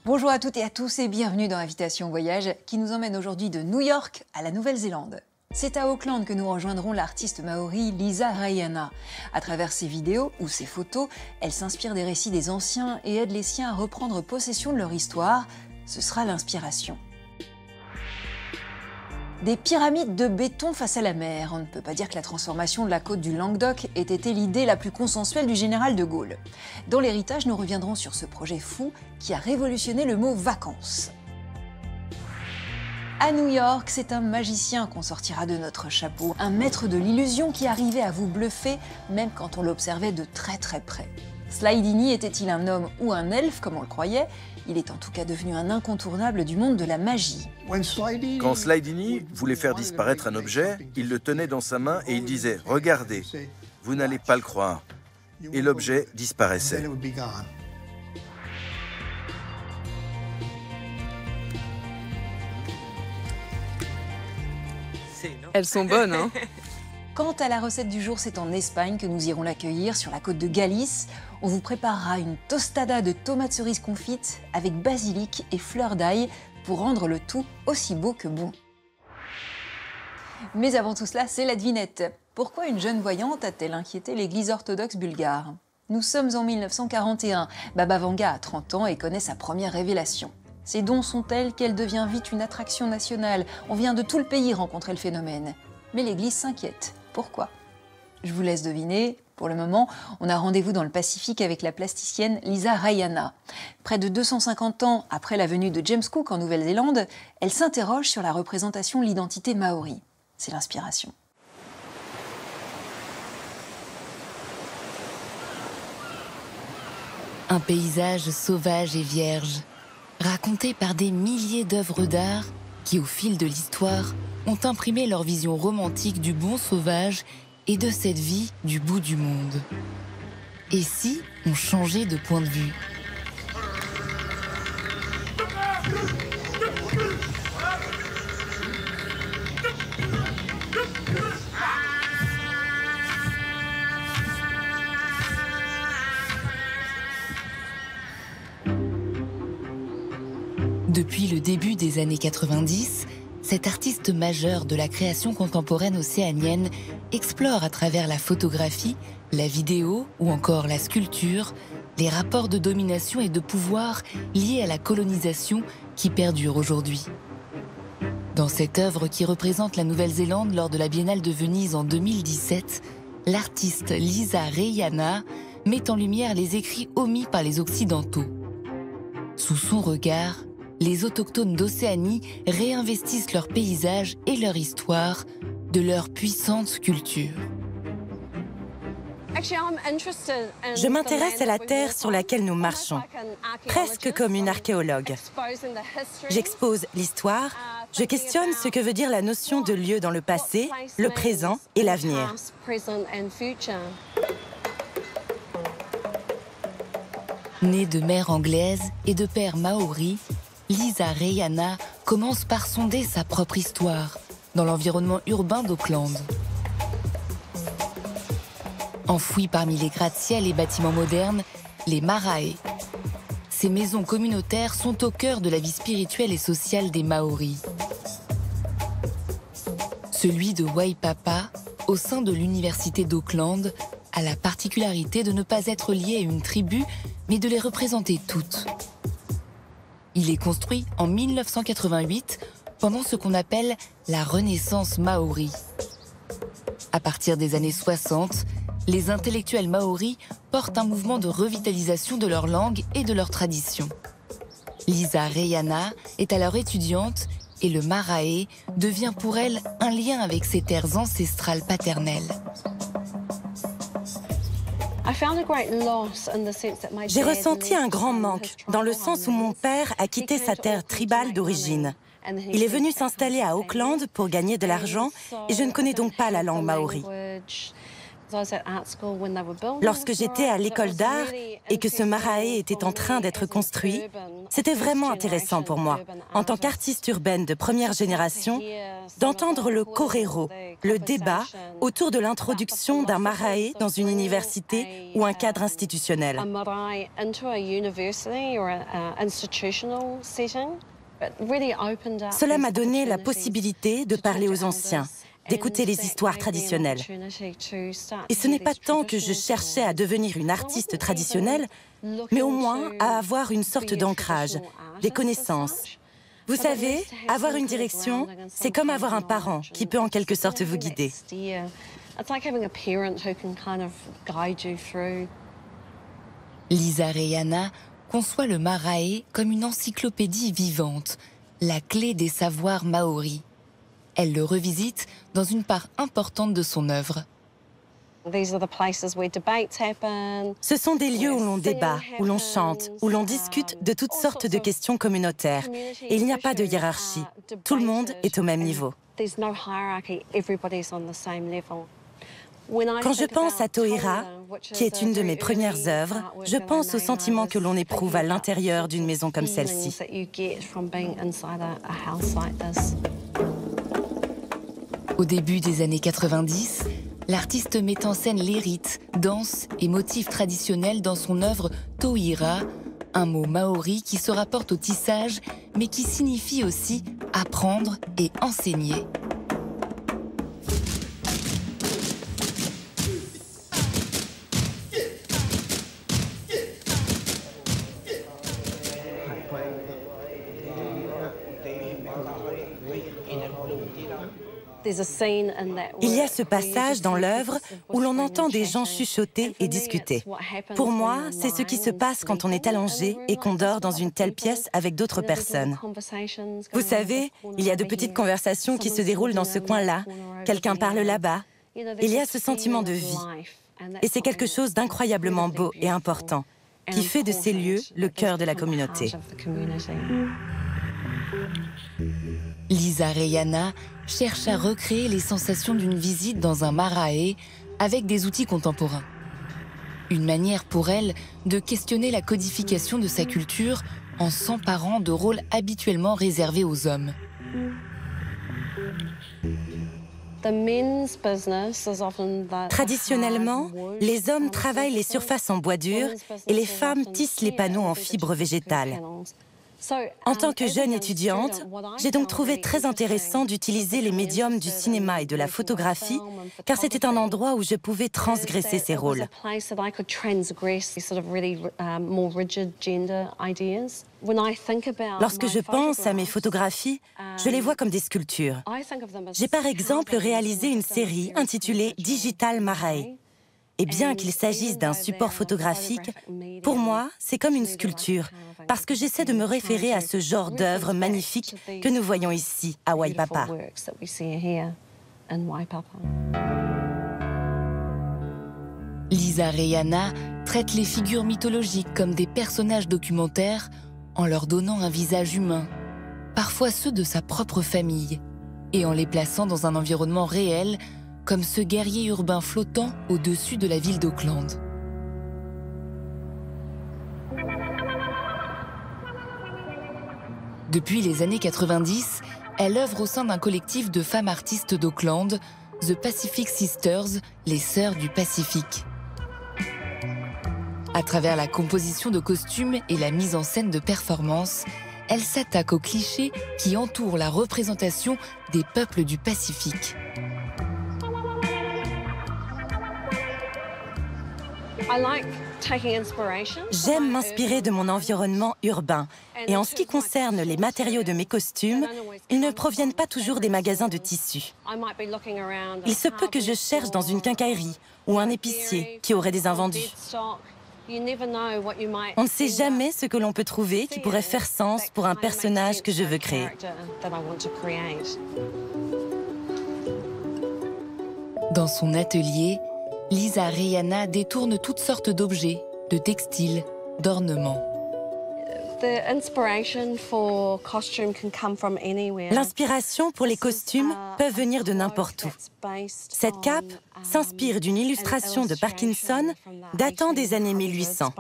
Bonjour à toutes et à tous et bienvenue dans Invitation Voyage qui nous emmène aujourd'hui de New York à la Nouvelle-Zélande. C'est à Auckland que nous rejoindrons l'artiste maori Lisa Rayana. À travers ses vidéos ou ses photos, elle s'inspire des récits des anciens et aide les siens à reprendre possession de leur histoire. Ce sera l'inspiration. Des pyramides de béton face à la mer. On ne peut pas dire que la transformation de la côte du Languedoc ait été l'idée la plus consensuelle du général de Gaulle. Dans l'héritage, nous reviendrons sur ce projet fou qui a révolutionné le mot vacances. À New York, c'est un magicien qu'on sortira de notre chapeau, un maître de l'illusion qui arrivait à vous bluffer même quand on l'observait de très très près. Sly Dini était-il un homme ou un elfe comme on le croyait? Il est en tout cas devenu un incontournable du monde de la magie. Quand Sly Dini voulait faire disparaître un objet, il le tenait dans sa main et il disait « Regardez, vous n'allez pas le croire ». Et l'objet disparaissait. Elles sont bonnes, hein? Quant à la recette du jour, c'est en Espagne que nous irons l'accueillir, sur la côte de Galice. On vous préparera une tostada de tomates cerises confites avec basilic et fleurs d'ail pour rendre le tout aussi beau que bon. Mais avant tout cela, c'est la devinette. Pourquoi une jeune voyante a-t-elle inquiété l'église orthodoxe bulgare? Nous sommes en 1941. Baba Vanga a 30 ans et connaît sa première révélation. Ses dons sont tels qu'elle devient vite une attraction nationale. On vient de tout le pays rencontrer le phénomène. Mais l'église s'inquiète. Pourquoi? Je vous laisse deviner. Pour le moment, on a rendez-vous dans le Pacifique avec la plasticienne Lisa Rayana. Près de 250 ans après la venue de James Cook en Nouvelle-Zélande, elle s'interroge sur la représentation de l'identité maori. C'est l'inspiration. Un paysage sauvage et vierge, raconté par des milliers d'œuvres d'art qui, au fil de l'histoire, ont imprimé leur vision romantique du bon sauvage et de cette vie du bout du monde. Et si on changeait de point de vue? Depuis le début des années 90, cet artiste majeur de la création contemporaine océanienne explore à travers la photographie, la vidéo ou encore la sculpture les rapports de domination et de pouvoir liés à la colonisation qui perdurent aujourd'hui. Dans cette œuvre qui représente la Nouvelle-Zélande lors de la Biennale de Venise en 2017, l'artiste Lisa Rayana met en lumière les écrits omis par les Occidentaux. Sous son regard, les autochtones d'Océanie réinvestissent leur paysage et leur histoire de leur puissante culture. Je m'intéresse à la terre sur laquelle nous marchons, presque comme une archéologue. J'expose l'histoire, je questionne ce que veut dire la notion de lieu dans le passé, le présent et l'avenir. Née de mère anglaise et de père maori, Lisa Rayana commence par sonder sa propre histoire dans l'environnement urbain d'Auckland. Enfouies parmi les gratte-ciel et bâtiments modernes, les marae. Ces maisons communautaires sont au cœur de la vie spirituelle et sociale des Maoris. Celui de Waipapa, au sein de l'université d'Auckland, a la particularité de ne pas être lié à une tribu, mais de les représenter toutes. Il est construit en 1988 pendant ce qu'on appelle la Renaissance maori. À partir des années 60, les intellectuels maoris portent un mouvement de revitalisation de leur langue et de leur tradition. Lisa Rayana est alors étudiante et le marae devient pour elle un lien avec ses terres ancestrales paternelles. J'ai ressenti un grand manque, dans le sens où mon père a quitté sa terre tribale d'origine. Il est venu s'installer à Auckland pour gagner de l'argent et je ne connais donc pas la langue maori. Lorsque j'étais à l'école d'art et que ce marae était en train d'être construit, C'était vraiment intéressant pour moi, en tant qu'artiste urbaine de première génération, d'entendre le korero, le débat autour de l'introduction d'un marae dans une université ou un cadre institutionnel. Cela m'a donné la possibilité de parler aux anciens, d'écouter les histoires traditionnelles. Et ce n'est pas tant que je cherchais à devenir une artiste traditionnelle, mais au moins à avoir une sorte d'ancrage, des connaissances. Vous savez, avoir une direction, c'est comme avoir un parent qui peut en quelque sorte vous guider. Lisa Rehana conçoit le marae comme une encyclopédie vivante, la clé des savoirs maoris. Elle le revisite dans une part importante de son œuvre. Ce sont des lieux où l'on débat, où l'on chante, où l'on discute de toutes sortes de questions communautaires. Et il n'y a pas de hiérarchie. Tout le monde est au même niveau. Quand je pense à Toira, qui est une de mes premières œuvres, je pense au sentiment que l'on éprouve à l'intérieur d'une maison comme celle-ci. Au début des années 90, l'artiste met en scène les rites, danses et motifs traditionnels dans son œuvre Toira, un mot maori qui se rapporte au tissage, mais qui signifie aussi apprendre et enseigner. Il y a ce passage dans l'œuvre où l'on entend des gens chuchoter et discuter. Pour moi, c'est ce qui se passe quand on est allongé et qu'on dort dans une telle pièce avec d'autres personnes. Vous savez, il y a de petites conversations qui se déroulent dans ce coin-là. Quelqu'un parle là-bas. Il y a ce sentiment de vie. Et c'est quelque chose d'incroyablement beau et important, qui fait de ces lieux le cœur de la communauté. Lisa Rehana cherche à recréer les sensations d'une visite dans un marae avec des outils contemporains. Une manière pour elle de questionner la codification de sa culture en s'emparant de rôles habituellement réservés aux hommes. Traditionnellement, les hommes travaillent les surfaces en bois dur et les femmes tissent les panneaux en fibres végétales. En tant que jeune étudiante, j'ai donc trouvé très intéressant d'utiliser les médiums du cinéma et de la photographie, car c'était un endroit où je pouvais transgresser ces rôles. Lorsque je pense à mes photographies, je les vois comme des sculptures. J'ai par exemple réalisé une série intitulée Digital Marae. Et bien qu'il s'agisse d'un support photographique, pour moi, c'est comme une sculpture, parce que j'essaie de me référer à ce genre d'œuvre magnifique que nous voyons ici, à Waipapa. Lisa Rehana traite les figures mythologiques comme des personnages documentaires en leur donnant un visage humain, parfois ceux de sa propre famille, et en les plaçant dans un environnement réel, comme ce guerrier urbain flottant au-dessus de la ville d'Auckland. Depuis les années 90, elle œuvre au sein d'un collectif de femmes artistes d'Auckland, The Pacific Sisters, les Sœurs du Pacifique. À travers la composition de costumes et la mise en scène de performances, elle s'attaque aux clichés qui entourent la représentation des peuples du Pacifique. J'aime m'inspirer de mon environnement urbain. Et en ce qui concerne les matériaux de mes costumes, ils ne proviennent pas toujours des magasins de tissus. Il se peut que je cherche dans une quincaillerie ou un épicier qui aurait des invendus. On ne sait jamais ce que l'on peut trouver qui pourrait faire sens pour un personnage que je veux créer. Dans son atelier, Lisa Rehana détourne toutes sortes d'objets, de textiles, d'ornements. L'inspiration pour les costumes peut venir de n'importe où. Cette cape s'inspire d'une illustration de Parkinson datant des années 1800.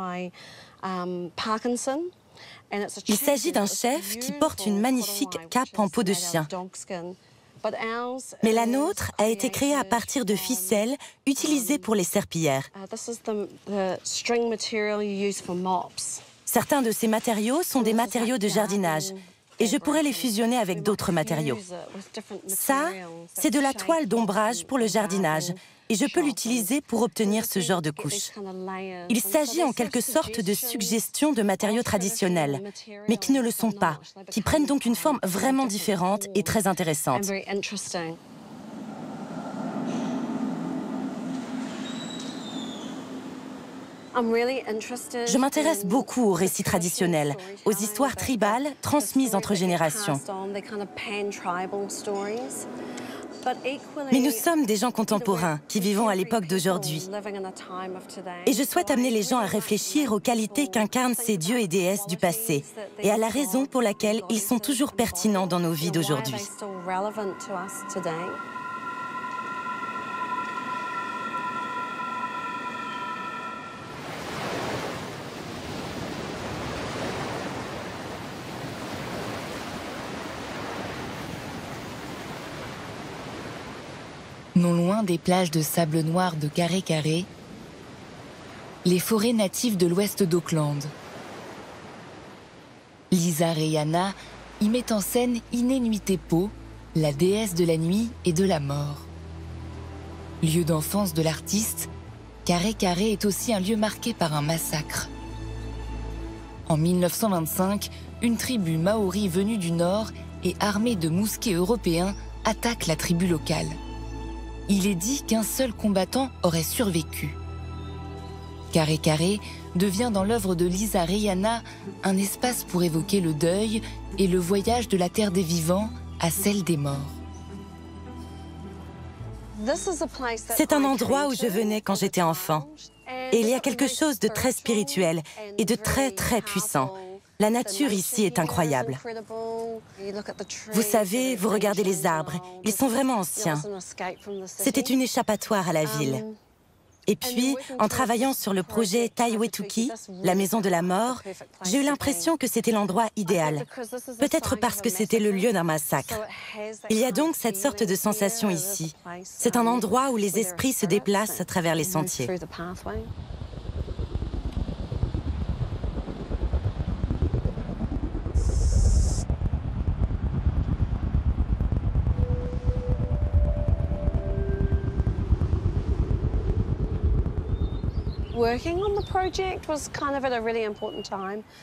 Il s'agit d'un chef qui porte une magnifique cape en peau de chien. Mais la nôtre a été créée à partir de ficelles utilisées pour les serpillères. Certains de ces matériaux sont des matériaux de jardinage et je pourrais les fusionner avec d'autres matériaux. Ça, c'est de la toile d'ombrage pour le jardinage et je peux l'utiliser pour obtenir ce genre de couche. Il s'agit en quelque sorte de suggestions de matériaux traditionnels, mais qui ne le sont pas, qui prennent donc une forme vraiment différente et très intéressante. Je m'intéresse beaucoup aux récits traditionnels, aux histoires tribales transmises entre générations. Mais nous sommes des gens contemporains qui vivons à l'époque d'aujourd'hui. Et je souhaite amener les gens à réfléchir aux qualités qu'incarnent ces dieux et déesses du passé et à la raison pour laquelle ils sont toujours pertinents dans nos vies d'aujourd'hui. Non loin des plages de sable noir de Carré Carré, les forêts natives de l'ouest d'Auckland. Lisa Rehana y met en scène Inenuitepo, la déesse de la nuit et de la mort. Lieu d'enfance de l'artiste, Carré Carré est aussi un lieu marqué par un massacre. En 1925, une tribu maori venue du nord et armée de mousquets européens attaque la tribu locale. Il est dit qu'un seul combattant aurait survécu. Carré Carré devient dans l'œuvre de Lisa Rehana un espace pour évoquer le deuil et le voyage de la terre des vivants à celle des morts. C'est un endroit où je venais quand j'étais enfant. Et il y a quelque chose de très spirituel et de très, très puissant. La nature ici est incroyable. Vous savez, vous regardez les arbres, ils sont vraiment anciens. C'était une échappatoire à la ville. Et puis, en travaillant sur le projet Taiwetuki, la maison de la mort, j'ai eu l'impression que c'était l'endroit idéal. Peut-être parce que c'était le lieu d'un massacre. Il y a donc cette sorte de sensation ici. C'est un endroit où les esprits se déplacent à travers les sentiers.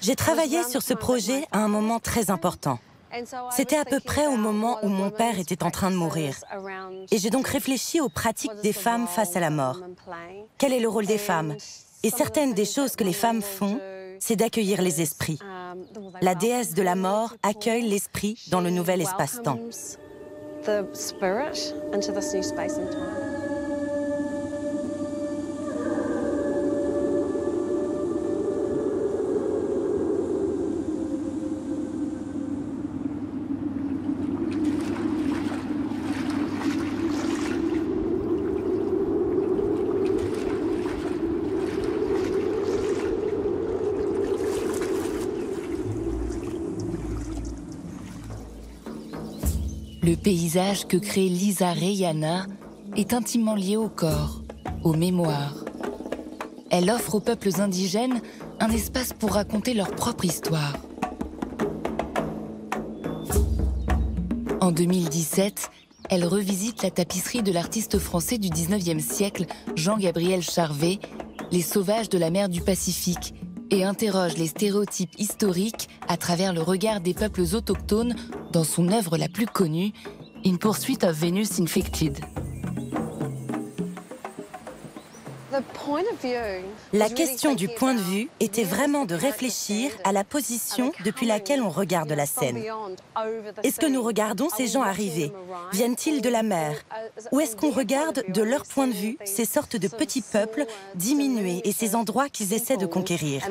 J'ai travaillé sur ce projet à un moment très important. C'était à peu près au moment où mon père était en train de mourir. Et j'ai donc réfléchi aux pratiques des femmes face à la mort. Quel est le rôle des femmes? Et certaines des choses que les femmes font, c'est d'accueillir les esprits. La déesse de la mort accueille l'esprit dans le nouvel espace-temps. Le paysage que crée Lisa Rehana est intimement lié au corps, aux mémoires. Elle offre aux peuples indigènes un espace pour raconter leur propre histoire. En 2017, elle revisite la tapisserie de l'artiste français du 19e siècle, Jean-Gabriel Charvet, Les sauvages de la mer du Pacifique, et interroge les stéréotypes historiques à travers le regard des peuples autochtones dans son œuvre la plus connue, In Pursuit of Venus Infected. La question du point de vue était vraiment de réfléchir à la position depuis laquelle on regarde la scène. Est-ce que nous regardons ces gens arriver? Viennent-ils de la mer? Ou est-ce qu'on regarde de leur point de vue ces sortes de petits peuples diminués et ces endroits qu'ils essaient de conquérir?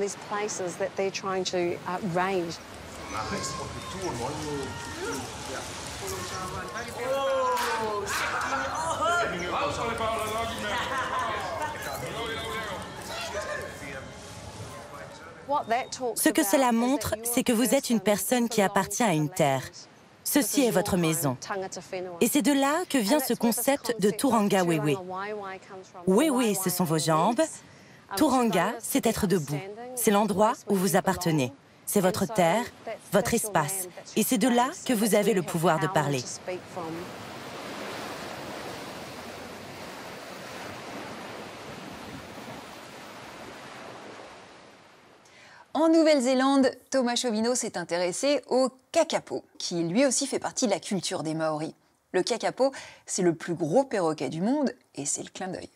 Ce que cela montre, c'est que vous êtes une personne qui appartient à une terre. Ceci est votre maison. Et c'est de là que vient ce concept de Turanga Wewe. Wewe, ce sont vos jambes. Turanga, c'est être debout. C'est l'endroit où vous appartenez. C'est votre terre, votre espace. Et c'est de là que vous avez le pouvoir de parler. En Nouvelle-Zélande, Thomas Chauvino s'est intéressé au kakapo, qui lui aussi fait partie de la culture des Maoris. Le kakapo, c'est le plus gros perroquet du monde et c'est le clin d'œil.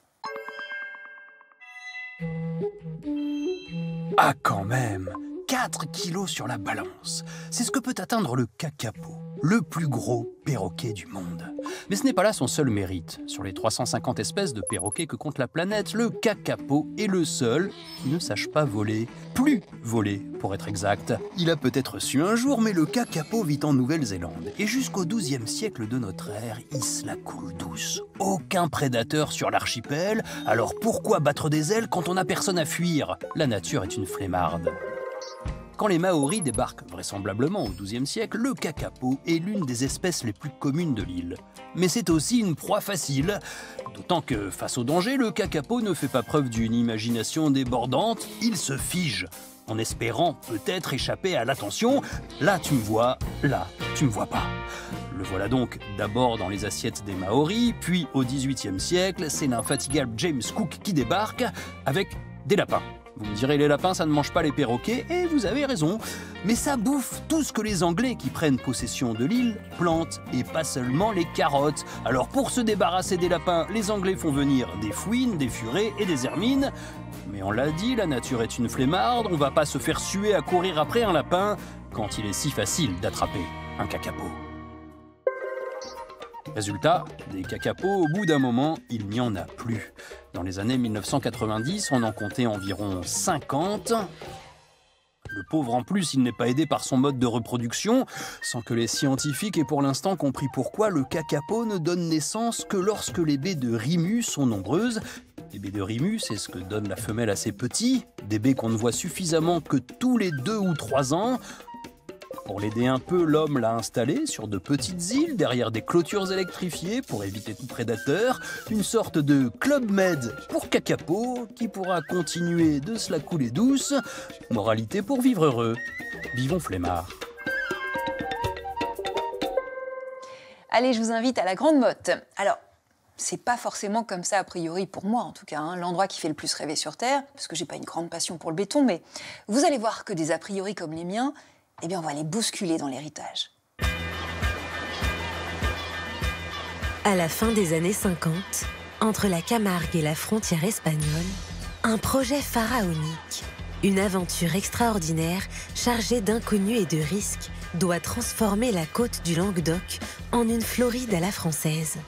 Ah quand même, 4 kilos sur la balance. C'est ce que peut atteindre le kakapo, le plus gros perroquet du monde. Mais ce n'est pas là son seul mérite. Sur les 350 espèces de perroquets que compte la planète, le kakapo est le seul qui ne sache pas voler. Plus voler, pour être exact. Il a peut-être su un jour, mais le kakapo vit en Nouvelle-Zélande. Et jusqu'au XIIe siècle de notre ère, il se la coule douce. Aucun prédateur sur l'archipel, alors pourquoi battre des ailes quand on n'a personne à fuir? La nature est une flemmarde. Quand les Maoris débarquent vraisemblablement au XIIe siècle, le kakapo est l'une des espèces les plus communes de l'île. Mais c'est aussi une proie facile, d'autant que face au danger, le kakapo ne fait pas preuve d'une imagination débordante, il se fige, en espérant peut-être échapper à l'attention. Là tu me vois, là tu me vois pas. Le voilà donc d'abord dans les assiettes des Maoris, puis au XVIIIe siècle, c'est l'infatigable James Cook qui débarque avec des lapins. Vous me direz, les lapins, ça ne mange pas les perroquets, et vous avez raison. Mais ça bouffe tout ce que les Anglais qui prennent possession de l'île plantent, et pas seulement les carottes. Alors pour se débarrasser des lapins, les Anglais font venir des fouines, des furets et des hermines. Mais on l'a dit, la nature est une flemmarde, on va pas se faire suer à courir après un lapin quand il est si facile d'attraper un kakapo. Résultat, des kakapos, au bout d'un moment, il n'y en a plus. Dans les années 1990, on en comptait environ 50. Le pauvre, en plus, il n'est pas aidé par son mode de reproduction, sans que les scientifiques aient pour l'instant compris pourquoi le kakapo ne donne naissance que lorsque les baies de rimu sont nombreuses. Les baies de rimu, c'est ce que donne la femelle à ses petits, des baies qu'on ne voit suffisamment que tous les 2 ou 3 ans. Pour l'aider un peu, l'homme l'a installé sur de petites îles derrière des clôtures électrifiées pour éviter tout prédateur, une sorte de Club Med pour kakapo qui pourra continuer de se la couler douce. Moralité pour vivre heureux. Vivons flemmards. Allez, je vous invite à la Grande Motte. Alors, c'est pas forcément comme ça a priori pour moi en tout cas, hein, l'endroit qui fait le plus rêver sur Terre, parce que j'ai pas une grande passion pour le béton, mais vous allez voir que des a priori comme les miens, eh bien, on va les bousculer dans l'héritage. À la fin des années 50, entre la Camargue et la frontière espagnole, un projet pharaonique, une aventure extraordinaire chargée d'inconnus et de risques, doit transformer la côte du Languedoc en une Floride à la française.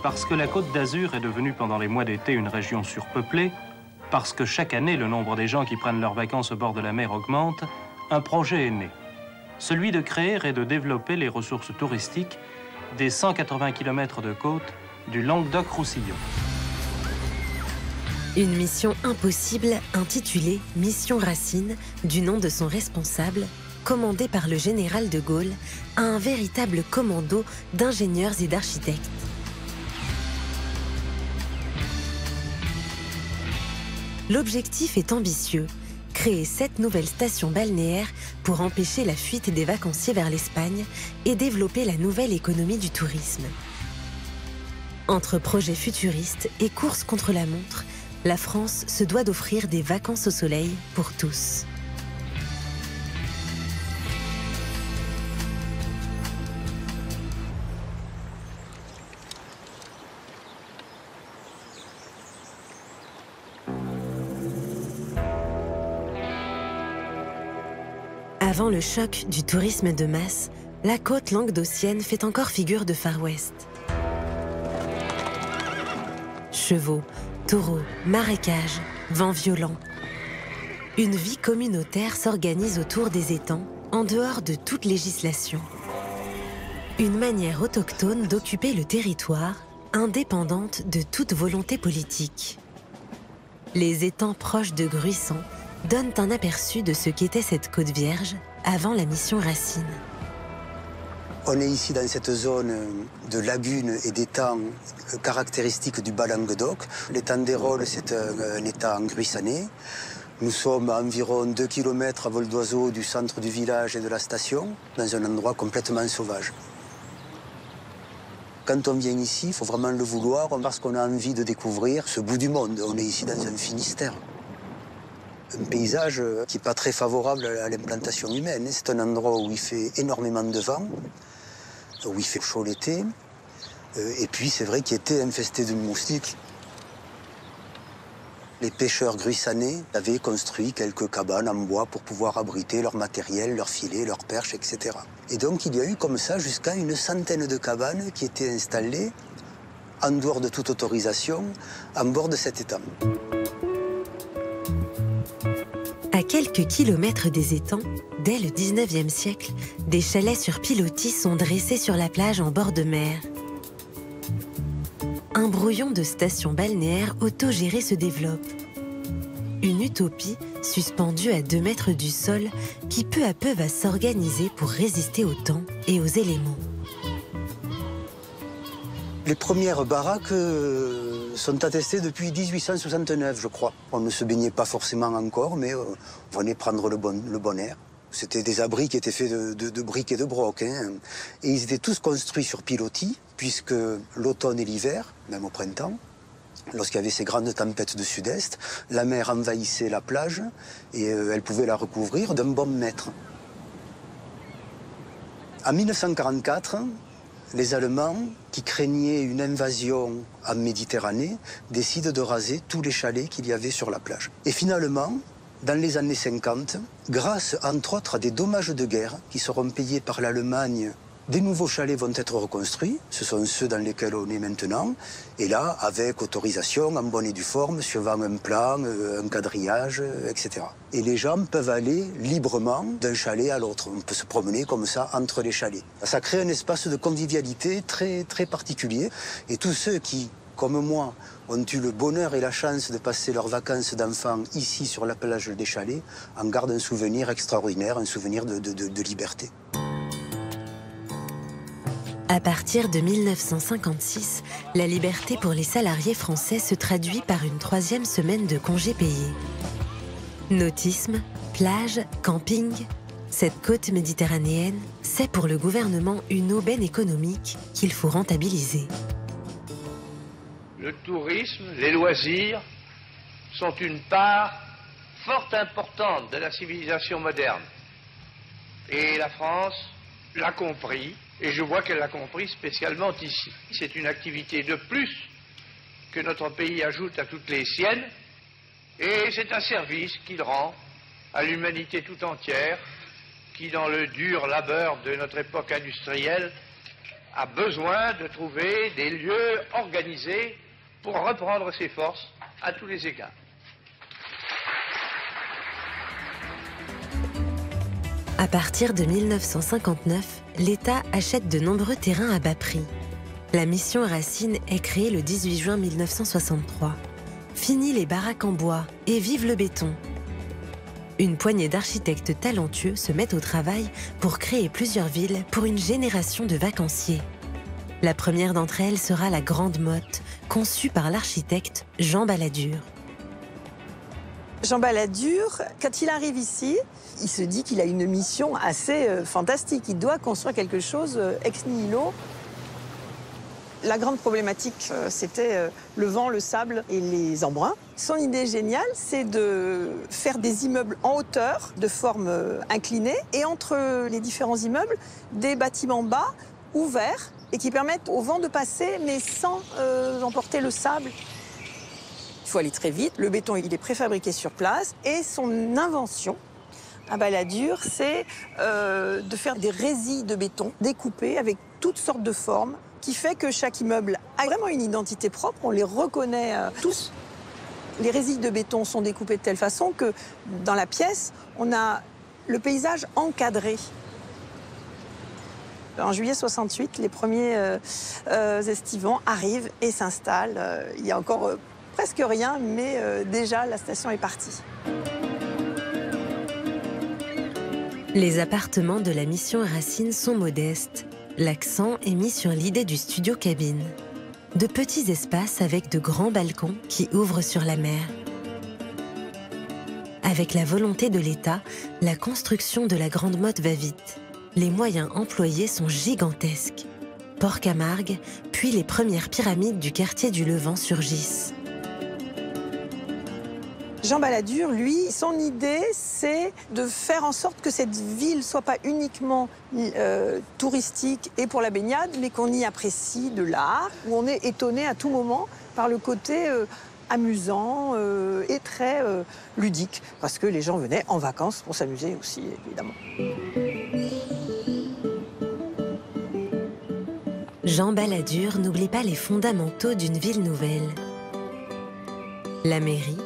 Parce que la Côte d'Azur est devenue pendant les mois d'été une région surpeuplée, parce que chaque année le nombre des gens qui prennent leurs vacances au bord de la mer augmente, un projet est né, celui de créer et de développer les ressources touristiques des 180 km de côte du Languedoc-Roussillon. Une mission impossible intitulée Mission Racine, du nom de son responsable, commandée par le général de Gaulle à un véritable commando d'ingénieurs et d'architectes. L'objectif est ambitieux. Créer 7 nouvelles stations balnéaires pour empêcher la fuite des vacanciers vers l'Espagne et développer la nouvelle économie du tourisme. Entre projets futuristes et courses contre la montre, la France se doit d'offrir des vacances au soleil pour tous. Avant le choc du tourisme de masse, la côte languedocienne fait encore figure de Far West. Chevaux, taureaux, marécages, vents violents. Une vie communautaire s'organise autour des étangs, en dehors de toute législation. Une manière autochtone d'occuper le territoire, indépendante de toute volonté politique. Les étangs proches de Gruissan donnent un aperçu de ce qu'était cette côte vierge avant la mission Racine. On est ici dans cette zone de lagunes et d'étangs caractéristiques du Bas-Languedoc. L'étang d'Hérold, c'est un étang gruissané. Nous sommes à environ 2 km à vol d'oiseau du centre du village et de la station, dans un endroit complètement sauvage. Quand on vient ici, il faut vraiment le vouloir parce qu'on a envie de découvrir ce bout du monde. On est ici dans un Finistère. Un paysage qui n'est pas très favorable à l'implantation humaine. C'est un endroit où il fait énormément de vent, où il fait chaud l'été, et puis c'est vrai qu'il était infesté de moustiques. Les pêcheurs gruissanais avaient construit quelques cabanes en bois pour pouvoir abriter leur matériel, leurs filets, leurs perches, etc. Et donc il y a eu comme ça jusqu'à une centaine de cabanes qui étaient installées en dehors de toute autorisation en bord de cet étang. À quelques kilomètres des étangs, dès le 19e siècle, des chalets sur pilotis sont dressés sur la plage en bord de mer. Un brouillon de stations balnéaires autogérées se développe. Une utopie suspendue à 2 mètres du sol qui peu à peu va s'organiser pour résister au temps et aux éléments. Les premières baraques sont attestées depuis 1869, je crois. On ne se baignait pas forcément encore, mais on venait prendre le bon air. C'était des abris qui étaient faits de briques et de brocs. Hein. Et ils étaient tous construits sur pilotis, puisque l'automne et l'hiver, même au printemps, lorsqu'il y avait ces grandes tempêtes de sud-est, la mer envahissait la plage et elle pouvait la recouvrir d'un bon mètre. En 1944, les Allemands, qui craignaient une invasion en Méditerranée, décident de raser tous les chalets qu'il y avait sur la plage. Et finalement, dans les années 50, grâce entre autres à des dommages de guerre qui seront payés par l'Allemagne, des nouveaux chalets vont être reconstruits. Ce sont ceux dans lesquels on est maintenant. Et là, avec autorisation, en bonne et due forme, suivant un plan, un quadrillage, etc. Et les gens peuvent aller librement d'un chalet à l'autre. On peut se promener comme ça entre les chalets. Ça crée un espace de convivialité très, très particulier. Et tous ceux qui, comme moi, ont eu le bonheur et la chance de passer leurs vacances d'enfants ici sur la plage des chalets, en gardent un souvenir extraordinaire, un souvenir de liberté. À partir de 1956, la liberté pour les salariés français se traduit par une 3e semaine de congés payés. Nautisme, plage, camping, cette côte méditerranéenne, c'est pour le gouvernement une aubaine économique qu'il faut rentabiliser. Le tourisme, les loisirs sont une part fort importante de la civilisation moderne. Et la France l'a compris. Et je vois qu'elle l'a compris spécialement ici. C'est une activité de plus que notre pays ajoute à toutes les siennes. Et c'est un service qu'il rend à l'humanité tout entière, qui, dans le dur labeur de notre époque industrielle, a besoin de trouver des lieux organisés pour reprendre ses forces à tous les égards. À partir de 1959, l'État achète de nombreux terrains à bas prix. La mission Racine est créée le 18 juin 1963. Fini les baraques en bois et vive le béton. Une poignée d'architectes talentueux se mettent au travail pour créer plusieurs villes pour une génération de vacanciers. La première d'entre elles sera la Grande Motte, conçue par l'architecte Jean Balladur. Jean Balladur, quand il arrive ici, il se dit qu'il a une mission assez fantastique. Il doit construire quelque chose ex nihilo. La grande problématique, c'était le vent, le sable et les embruns. Son idée géniale, c'est de faire des immeubles en hauteur, de forme inclinée, et entre les différents immeubles, des bâtiments bas, ouverts, et qui permettent au vent de passer, mais sans emporter le sable. Il faut aller très vite. Le béton, il est préfabriqué sur place. Et son invention, à Balladur, c'est de faire des résilles de béton découpées avec toutes sortes de formes, qui fait que chaque immeuble a vraiment une identité propre. On les reconnaît tous. Les résilles de béton sont découpées de telle façon que dans la pièce, on a le paysage encadré. En juillet 68, les premiers estivants arrivent et s'installent. Il y a encore presque rien, mais déjà la station est partie. Les appartements de la mission Racine sont modestes. L'accent est mis sur l'idée du studio cabine. De petits espaces avec de grands balcons qui ouvrent sur la mer. Avec la volonté de l'État, la construction de la Grande Motte va vite. Les moyens employés sont gigantesques. Port-Camargue, puis les premières pyramides du quartier du Levant surgissent. Jean Balladur, lui, son idée, c'est de faire en sorte que cette ville soit pas uniquement touristique et pour la baignade, mais qu'on y apprécie de l'art, où on est étonné à tout moment par le côté amusant et très ludique, parce que les gens venaient en vacances pour s'amuser aussi, évidemment. Jean Balladur n'oublie pas les fondamentaux d'une ville nouvelle. La mairie,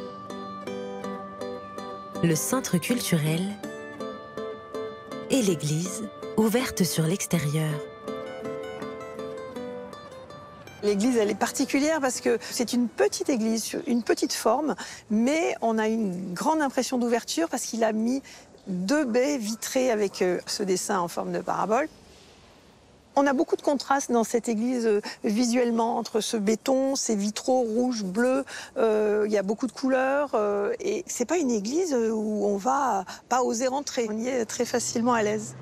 le centre culturel et l'église, ouverte sur l'extérieur. L'église, elle est particulière parce que c'est une petite église, une petite forme, mais on a une grande impression d'ouverture parce qu'il a mis 2 baies vitrées avec ce dessin en forme de parabole. On a beaucoup de contrastes dans cette église visuellement entre ce béton, ces vitraux rouges, bleus. Il y a beaucoup de couleurs et c'est pas une église où on va pas oser rentrer. On y est très facilement à l'aise.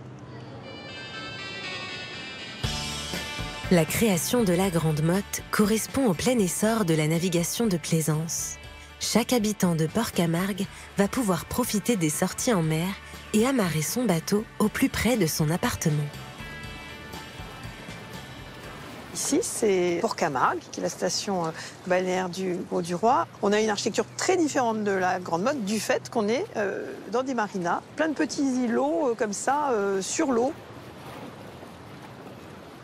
La création de la Grande Motte correspond au plein essor de la navigation de plaisance. Chaque habitant de Port-Camargue va pouvoir profiter des sorties en mer et amarrer son bateau au plus près de son appartement. Ici, c'est Port-Camargue, qui est la station balnéaire du Grau-du-Roi. On a une architecture très différente de la Grande Motte du fait qu'on est dans des marinas, plein de petits îlots comme ça, sur l'eau.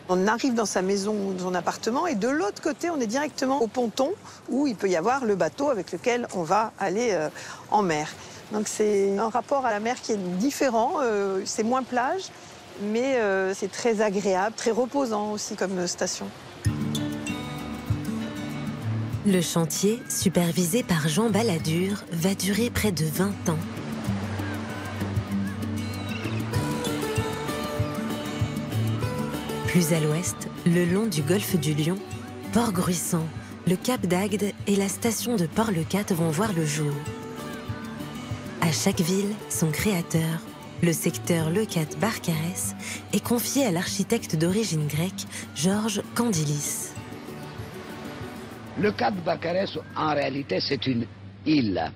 On arrive dans sa maison ou dans son appartement et de l'autre côté, on est directement au ponton où il peut y avoir le bateau avec lequel on va aller en mer. Donc c'est un rapport à la mer qui est différent, c'est moins plage. Mais c'est très agréable, très reposant aussi comme station. Le chantier, supervisé par Jean Balladur, va durer près de 20 ans. Plus à l'ouest, le long du golfe du Lion, Port-Gruissant, le Cap d'Agde et la station de Port-le-Cat vont voir le jour. À chaque ville, son créateur. Le secteur Leucate-Barcarès est confié à l'architecte d'origine grecque, Georges Candilis. Leucate-Barcarès, en réalité, c'est une île.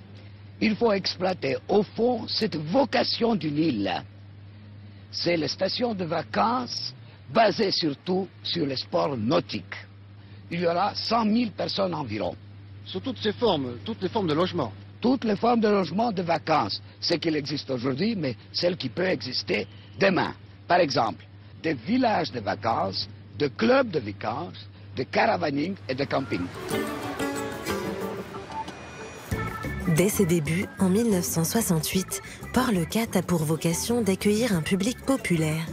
Il faut exploiter au fond cette vocation d'une île. C'est la station de vacances basée surtout sur les sports nautiques. Il y aura 100 000 personnes environ. Sous toutes les formes de logement. Toutes les formes de logement de vacances, ce qu'il existe aujourd'hui, mais celles qui peuvent exister demain. Par exemple, des villages de vacances, de clubs de vacances, de caravaning et de camping. Dès ses débuts, en 1968, Port-le-Cat a pour vocation d'accueillir un public populaire.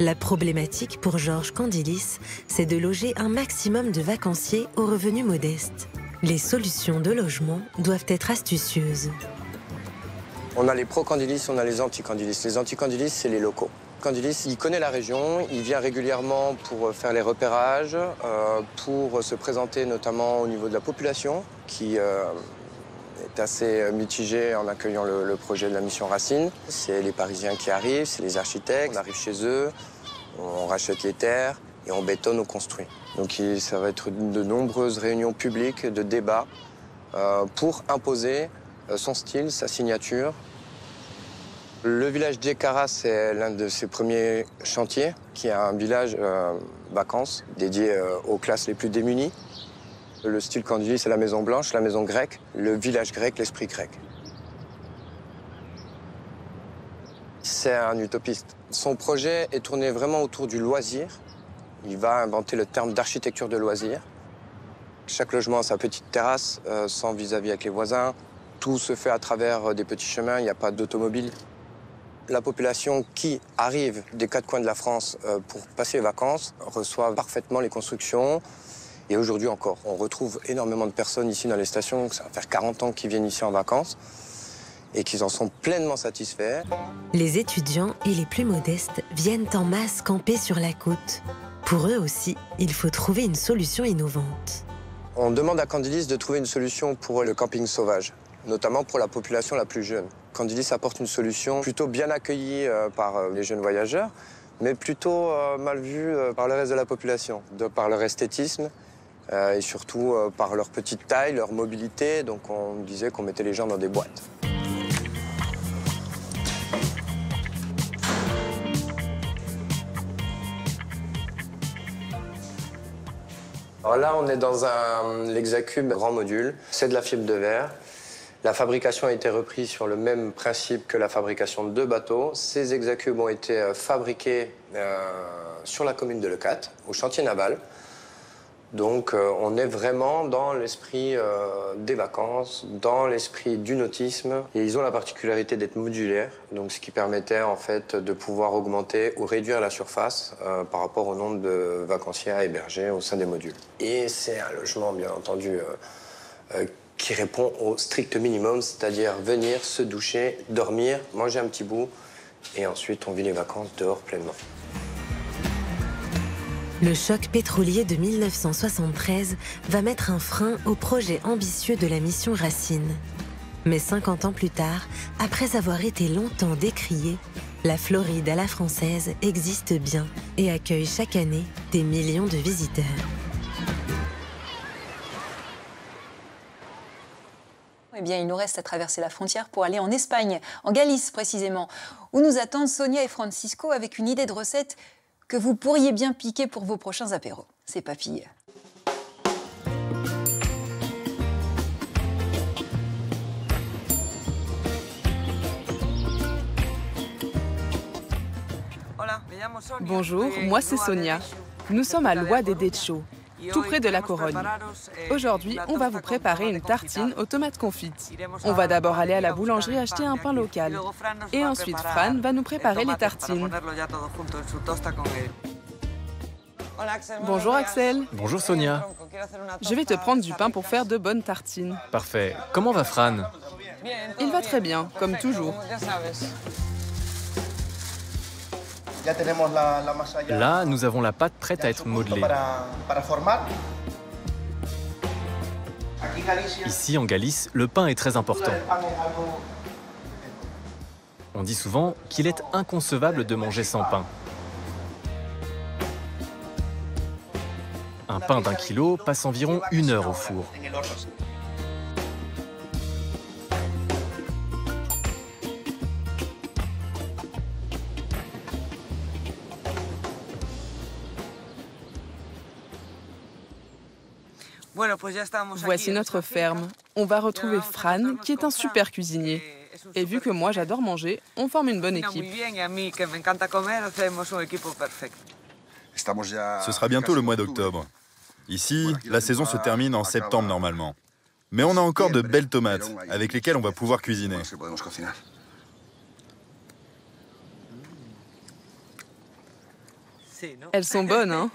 La problématique pour Georges Candilis, c'est de loger un maximum de vacanciers aux revenus modestes. Les solutions de logement doivent être astucieuses. On a les pro-Candilis, on a les anti-Candilis. Les anti-Candilis, c'est les locaux. Candilis, il connaît la région, il vient régulièrement pour faire les repérages, pour se présenter notamment au niveau de la population, qui est assez mitigée en accueillant le projet de la mission Racine. C'est les Parisiens qui arrivent, c'est les architectes, on arrive chez eux, on rachète les terres et on bétonne, on construit. Donc ça va être de nombreuses réunions publiques, de débats, pour imposer son style, sa signature. Le village d'Ekara, c'est l'un de ses premiers chantiers, qui est un village vacances dédié aux classes les plus démunies. Le style Candilis, c'est la maison blanche, la maison grecque, le village grec, l'esprit grec. C'est un utopiste. Son projet est tourné vraiment autour du loisir. Il va inventer le terme d'architecture de loisir. Chaque logement a sa petite terrasse, sans vis-à-vis avec les voisins. Tout se fait à travers des petits chemins, il n'y a pas d'automobile. La population qui arrive des 4 coins de la France pour passer les vacances reçoit parfaitement les constructions. Et aujourd'hui encore, on retrouve énormément de personnes ici dans les stations. Ça va faire 40 ans qu'ils viennent ici en vacances. et qu'ils en sont pleinement satisfaits. Les étudiants et les plus modestes viennent en masse camper sur la côte. Pour eux aussi, il faut trouver une solution innovante. On demande à Candilis de trouver une solution pour le camping sauvage, notamment pour la population la plus jeune. Candilis apporte une solution plutôt bien accueillie par les jeunes voyageurs, mais plutôt mal vue par le reste de la population, par leur esthétisme et surtout par leur petite taille, leur mobilité. Donc on disait qu'on mettait les gens dans des boîtes. Alors là, on est dans l'Hexacube grand module. C'est de la fibre de verre. La fabrication a été reprise sur le même principe que la fabrication de 2 bateaux. Ces Hexacubes ont été fabriqués sur la commune de Leucate, au chantier naval. Donc on est vraiment dans l'esprit des vacances, dans l'esprit du nautisme. Et ils ont la particularité d'être modulaires, donc ce qui permettait en fait de pouvoir augmenter ou réduire la surface par rapport au nombre de vacanciers à héberger au sein des modules. Et c'est un logement bien entendu qui répond au strict minimum, c'est-à-dire venir, se doucher, dormir, manger un petit bout et ensuite on vit les vacances dehors pleinement. Le choc pétrolier de 1973 va mettre un frein au projet ambitieux de la mission Racine. Mais 50 ans plus tard, après avoir été longtemps décriée, la Floride à la française existe bien et accueille chaque année des millions de visiteurs. Eh bien, il nous reste à traverser la frontière pour aller en Espagne, en Galice précisément, où nous attendent Sonia et Francisco avec une idée de recette que vous pourriez bien piquer pour vos prochains apéros. C'est papilles. Bonjour, moi c'est Sonia. Nous sommes à Loa de Decho, tout près de La Corogne. Aujourd'hui, on va vous préparer une tartine aux tomates confites. On va d'abord aller à la boulangerie acheter un pain local. Et ensuite, Fran va nous préparer les tartines. Bonjour Axel. Bonjour Sonia. Je vais te prendre du pain pour faire de bonnes tartines. Parfait. Comment va Fran? Il va très bien, comme toujours. Là, nous avons la pâte prête à être modelée. Ici, en Galice, le pain est très important. On dit souvent qu'il est inconcevable de manger sans pain. Un pain d'1 kilo passe environ 1 heure au four. Voici notre ferme. On va retrouver Fran, qui est un super cuisinier. Et vu que moi j'adore manger, on forme une bonne équipe. Ce sera bientôt le mois d'octobre. Ici, la saison se termine en septembre normalement. Mais on a encore de belles tomates avec lesquelles on va pouvoir cuisiner. Elles sont bonnes, hein?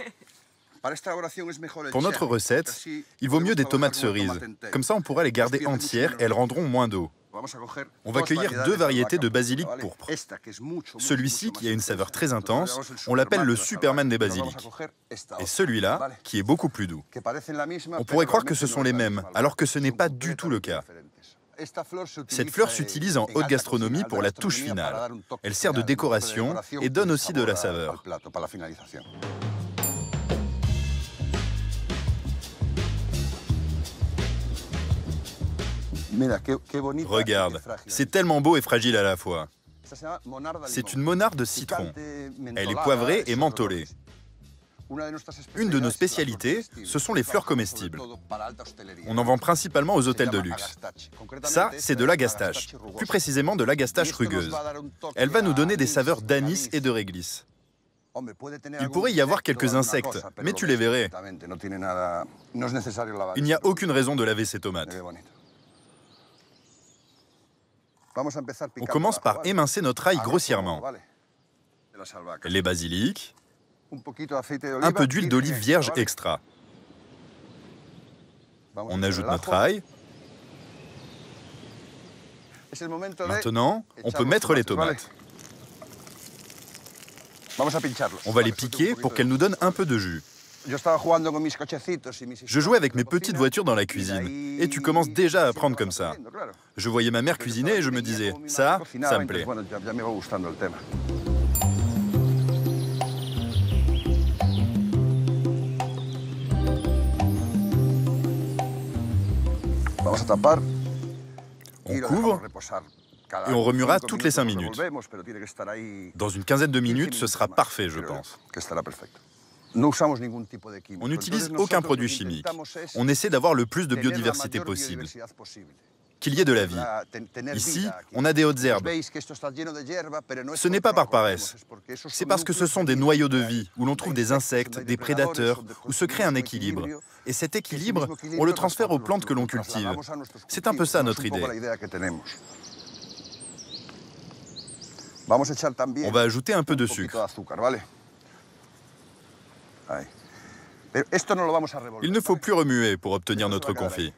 Pour notre recette, il vaut mieux des tomates cerises. Comme ça, on pourra les garder entières et elles rendront moins d'eau. On va cueillir 2 variétés de basilic pourpre. Celui-ci, qui a une saveur très intense, on l'appelle le Superman des basiliques. Et celui-là, qui est beaucoup plus doux. On pourrait croire que ce sont les mêmes, alors que ce n'est pas du tout le cas. Cette fleur s'utilise en haute gastronomie pour la touche finale. Elle sert de décoration et donne aussi de la saveur. Regarde, c'est tellement beau et fragile à la fois. C'est une monarde de citron. Elle est poivrée et mentholée. Une de nos spécialités, ce sont les fleurs comestibles. On en vend principalement aux hôtels de luxe. Ça, c'est de l'agastache, plus précisément de l'agastache rugueuse. Elle va nous donner des saveurs d'anis et de réglisse. Il pourrait y avoir quelques insectes, mais tu les verrais. Il n'y a aucune raison de laver ces tomates. On commence par émincer notre ail grossièrement. Les basilics, un peu d'huile d'olive vierge extra. On ajoute notre ail. Maintenant, on peut mettre les tomates. On va les piquer pour qu'elles nous donnent un peu de jus. Je jouais avec mes petites voitures dans la cuisine, et tu commences déjà à apprendre comme ça. Je voyais ma mère cuisiner et je me disais, ça me plaît. On couvre et on remuera toutes les 5 minutes. Dans une quinzaine de minutes, ce sera parfait, je pense. On n'utilise aucun produit chimique. On essaie d'avoir le plus de biodiversité possible. Qu'il y ait de la vie. Ici, on a des hautes herbes. Ce n'est pas par paresse. C'est parce que ce sont des noyaux de vie, où l'on trouve des insectes, des prédateurs, où se crée un équilibre. Et cet équilibre, on le transfère aux plantes que l'on cultive. C'est un peu ça notre idée. On va ajouter un peu de sucre. Il ne faut plus remuer pour obtenir notre confit.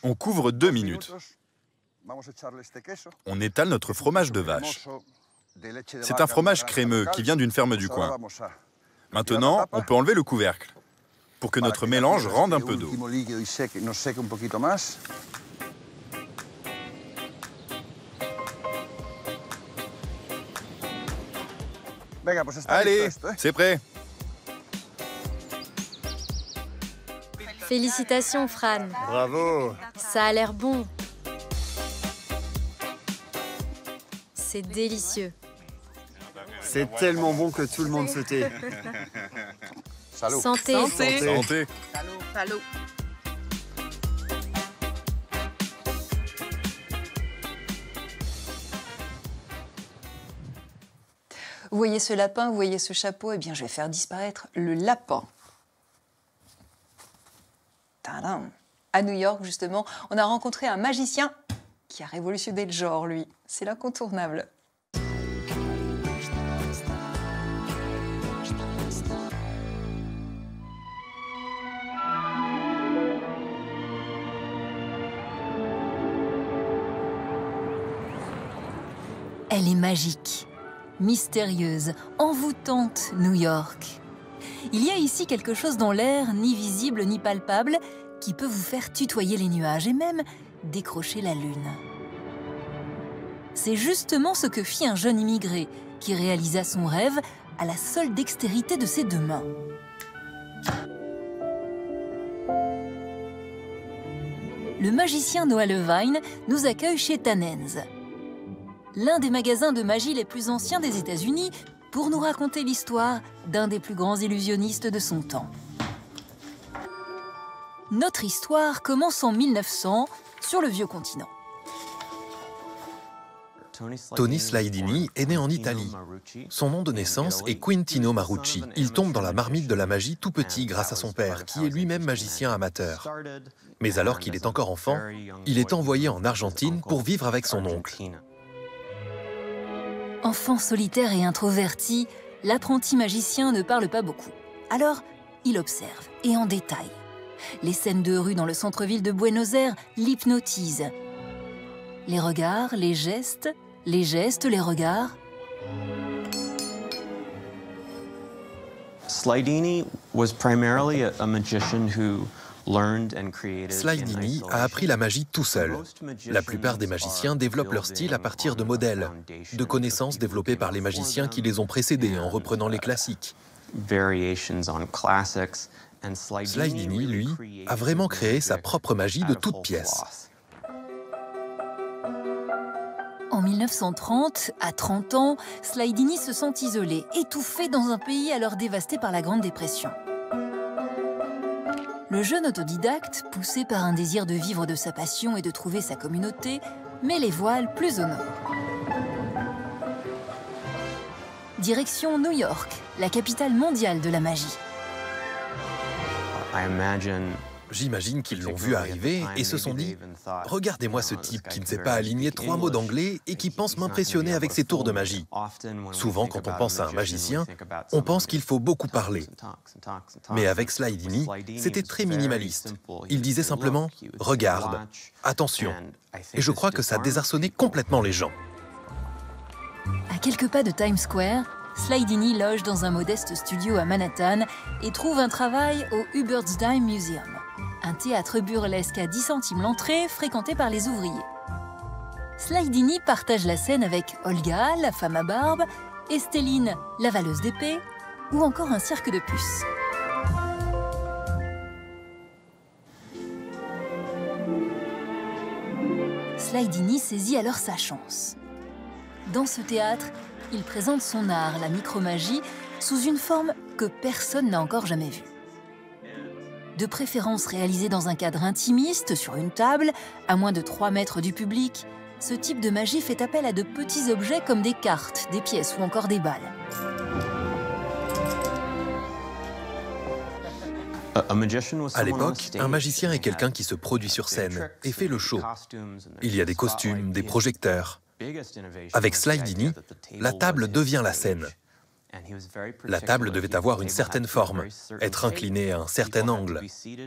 On couvre 2 minutes. On étale notre fromage de vache. C'est un fromage crémeux qui vient d'une ferme du coin. Maintenant, on peut enlever le couvercle pour que notre mélange rende un peu d'eau. Allez, c'est prêt. Félicitations, Fran. Bravo. Ça a l'air bon. C'est délicieux. C'est tellement bon que tout le monde se tait. Santé. Santé. Santé. Salut. Vous voyez ce lapin, vous voyez ce chapeau, eh bien je vais faire disparaître le lapin. Tadam. À New York, justement, on a rencontré un magicien qui a révolutionné le genre, lui. C'est l'incontournable. Elle est magique, mystérieuse, envoûtante, New York. Il y a ici quelque chose dans l'air, ni visible ni palpable, qui peut vous faire tutoyer les nuages et même décrocher la lune. C'est justement ce que fit un jeune immigré qui réalisa son rêve à la seule dextérité de ses 2 mains. Le magicien Noah Levine nous accueille chez Tannen's, l'un des magasins de magie les plus anciens des États-Unis, pour nous raconter l'histoire d'un des plus grands illusionnistes de son temps. Notre histoire commence en 1900, sur le vieux continent. Tony Slidini est né en Italie. Son nom de naissance est Quintino Marucci. Il tombe dans la marmite de la magie tout petit grâce à son père, qui est lui-même magicien amateur. Mais alors qu'il est encore enfant, il est envoyé en Argentine pour vivre avec son oncle. Enfant solitaire et introverti, l'apprenti magicien ne parle pas beaucoup. Alors, il observe, et en détail. Les scènes de rue dans le centre-ville de Buenos Aires l'hypnotisent. Les regards, les gestes, les regards. Slidini was primarily a magician who Slidini a appris la magie tout seul. La plupart des magiciens développent leur style à partir de modèles, de connaissances développées par les magiciens qui les ont précédés en reprenant les classiques. Slidini, lui, a vraiment créé sa propre magie de toutes pièces. En 1930, à 30 ans, Slidini se sent isolé, étouffé dans un pays alors dévasté par la Grande Dépression. Le jeune autodidacte, poussé par un désir de vivre de sa passion et de trouver sa communauté, met les voiles plus au nord. Direction New York, la capitale mondiale de la magie. J'imagine qu'ils l'ont vu arriver et se sont dit « Regardez-moi ce type qui ne sait pas aligner 3 mots d'anglais et qui pense m'impressionner avec ses tours de magie. » Souvent, quand on pense à un magicien, on pense qu'il faut beaucoup parler. Mais avec Sly Dini, c'était très minimaliste. Il disait simplement « Regarde, attention ». Et je crois que ça désarçonnait complètement les gens. À quelques pas de Times Square, Sly Dini loge dans un modeste studio à Manhattan et trouve un travail au Hubert's Dime Museum, un théâtre burlesque à 10 centimes l'entrée fréquenté par les ouvriers. Sly Dini partage la scène avec Olga, la femme à barbe, Estéline, la valeuse d'épée, ou encore un cirque de puces. Sly Dini saisit alors sa chance. Dans ce théâtre, il présente son art, la micromagie, sous une forme que personne n'a encore jamais vue. De préférence réalisée dans un cadre intimiste, sur une table, à moins de 3 mètres du public, ce type de magie fait appel à de petits objets comme des cartes, des pièces ou encore des balles. À l'époque, un magicien est quelqu'un qui se produit sur scène et fait le show. Il y a des costumes, des projecteurs. Avec Sly Dini, la table devient la scène. La table devait avoir une certaine forme, être inclinée à un certain angle,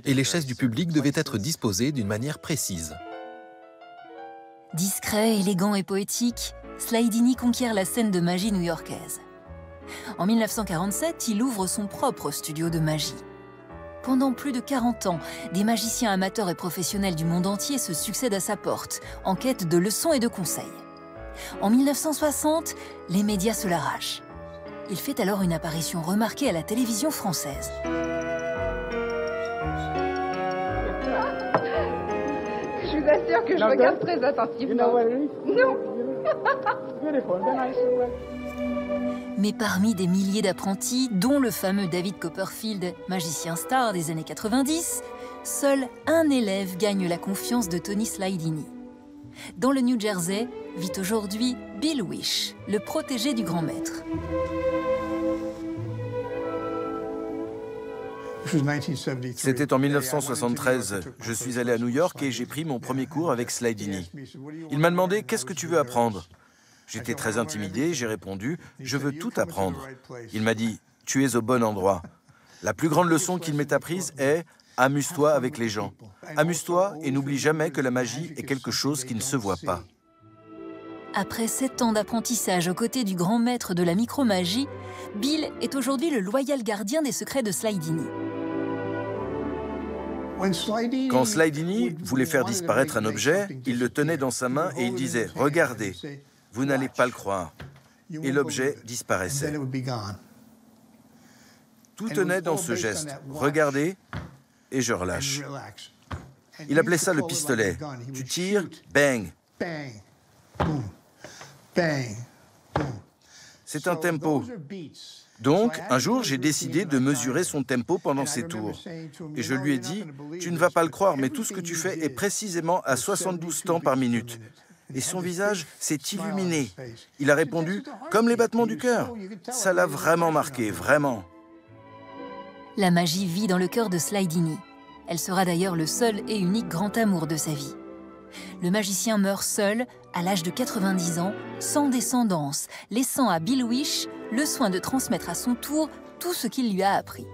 et les chaises du public devaient être disposées d'une manière précise. Discret, élégant et poétique, Sly Dini conquiert la scène de magie new-yorkaise. En 1947, il ouvre son propre studio de magie. Pendant plus de 40 ans, des magiciens amateurs et professionnels du monde entier se succèdent à sa porte, en quête de leçons et de conseils. En 1960, les médias se l'arrachent. Il fait alors une apparition remarquée à la télévision française. Je vous assure que je regarde très attentivement. Non. Mais parmi des milliers d'apprentis, dont le fameux David Copperfield, magicien star des années 90, seul un élève gagne la confiance de Tony Sly Dini. Dans le New Jersey, vit aujourd'hui Bill Wish, le protégé du grand maître. C'était en 1973. Je suis allé à New York et j'ai pris mon premier cours avec Sly Dini. Il m'a demandé « Qu'est-ce que tu veux apprendre ?» J'étais très intimidé, j'ai répondu « Je veux tout apprendre ». Il m'a dit « Tu es au bon endroit ». La plus grande leçon qu'il m'ait apprise est « Amuse-toi avec les gens. Amuse-toi et n'oublie jamais que la magie est quelque chose qui ne se voit pas ». Après 7 ans d'apprentissage aux côtés du grand maître de la micromagie, Bill est aujourd'hui le loyal gardien des secrets de Sly Dini. Quand Sly Dini voulait faire disparaître un objet, il le tenait dans sa main et il disait « Regardez, vous n'allez pas le croire ». Et l'objet disparaissait. Tout tenait dans ce geste « Regardez » et je relâche. Il appelait ça le pistolet. Tu tires, bang. C'est un tempo. Donc, un jour, j'ai décidé de mesurer son tempo pendant ses tours. Et je lui ai dit, tu ne vas pas le croire, mais tout ce que tu fais est précisément à 72 temps par minute. Et son visage s'est illuminé. Il a répondu, comme les battements du cœur. Ça l'a vraiment marqué, vraiment. La magie vit dans le cœur de Sly Dini. Elle sera d'ailleurs le seul et unique grand amour de sa vie. Le magicien meurt seul, à l'âge de 90 ans, sans descendance, laissant à Bill Wish le soin de transmettre à son tour tout ce qu'il lui a appris.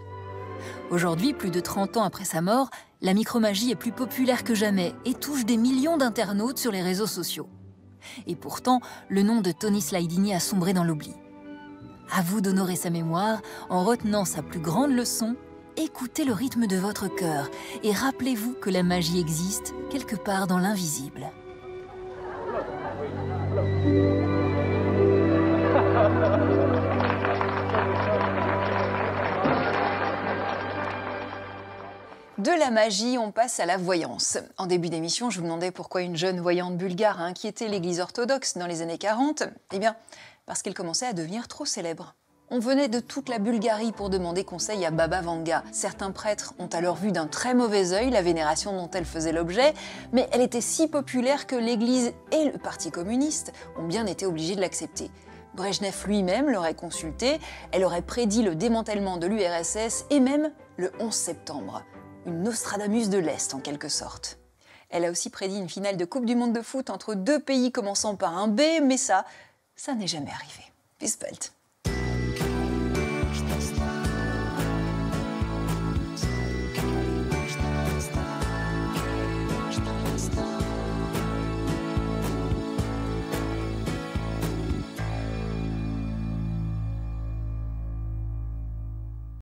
Aujourd'hui, plus de 30 ans après sa mort, la micromagie est plus populaire que jamais et touche des millions d'internautes sur les réseaux sociaux. Et pourtant, le nom de Tony Sly Dini a sombré dans l'oubli. À vous d'honorer sa mémoire en retenant sa plus grande leçon. Écoutez le rythme de votre cœur et rappelez-vous que la magie existe quelque part dans l'invisible. De la magie, on passe à la voyance. En début d'émission, je vous demandais pourquoi une jeune voyante bulgare a inquiété l'Église orthodoxe dans les années 40. Eh bien, parce qu'elle commençait à devenir trop célèbre. On venait de toute la Bulgarie pour demander conseil à Baba Vanga. Certains prêtres ont alors vu d'un très mauvais œil la vénération dont elle faisait l'objet, mais elle était si populaire que l'Église et le Parti communiste ont bien été obligés de l'accepter. Brejnev lui-même l'aurait consultée, elle aurait prédit le démantèlement de l'URSS et même le 11 septembre. une Nostradamus de l'Est en quelque sorte. Elle a aussi prédit une finale de Coupe du Monde de foot entre deux pays commençant par un B, mais ça n'est jamais arrivé. Bis bald.